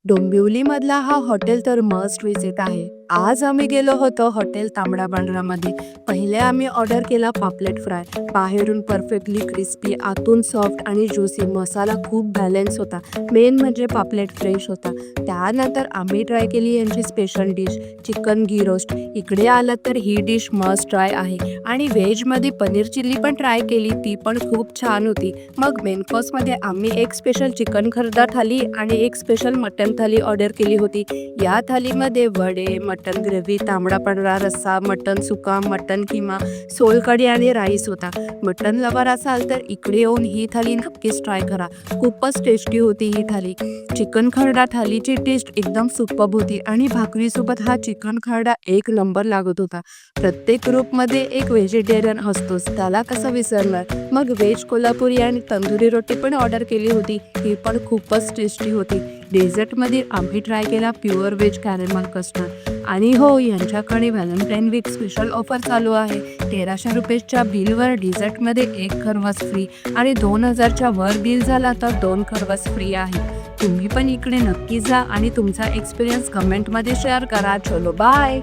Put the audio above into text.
डोंबिवलीमधला हा हॉटेल तर must visit आहे. आज आम्ही गेलो होतो हॉटेल तांबडा पांढरामध्ये. पहिले आम्ही ऑर्डर केला पापलेट फ्राय. बाहेरून परफेक्टली क्रिस्पी, आतून सॉफ्ट आणि ज्युसी. मसाला खूप बॅलन्स होता. मेन म्हणजे पापलेट फ्रेश होता. त्यानंतर आम्ही ट्राय केली यांची स्पेशल डिश चिकन घी रोस्ट. इकडे आलं तर ही डिश मस्ट ट्राय आहे. आणि व्हेजमध्ये पनीर चिल्ली पण ट्राय केली, ती पण खूप छान होती. मग मेन कोर्समध्ये आम्ही एक स्पेशल चिकन खरडा थाली आणि एक स्पेशल मटन थाली ऑर्डर केली होती. या थालीमध्ये वडे, मटन ग्रेव्ही, तांबडा पांढरा रस्सा, मटन सुका, मटन किमा, सोलकढी आणि राईस होता. मटन लवर असाल तर इकडे येऊन ही थाली नक्कीच ट्राय करा. खूपच टेस्टी होती ही थाली. चिकन खरडा थालीची टेस्ट एकदम सुपर्ब होती आणि भाकरीसोबत हा चिकन खरडा एक नंबर लागत होता. प्रत्येक ग्रुपमध्ये एक व्हेजिटेरियन असतोच, त्याला कसं विसरणार. मग व्हेज कोल्हापुरी आणि तंदुरी रोटी पण ऑर्डर केली होती, ही पण खूपच टेस्टी होती. डेझर्टमध्ये आम्ही ट्राय केला प्युअर व्हेज कॅरेमल कस्टर्ड. आणि हो, यांच्याकडे व्हॅलेंटाईन वीक स्पेशल ऑफर चालू आहे. 1300 रुपयेच्या बिलवर डेझर्टमध्ये एक खरवस फ्री आणि 2000च्या वर बिल झाला तर 2 खरवस फ्री आहे. तुम्ही पण इकडे नक्की जा आणि तुमचा एक्सपिरियन्स कमेंटमध्ये शेअर करा. चलो बाय.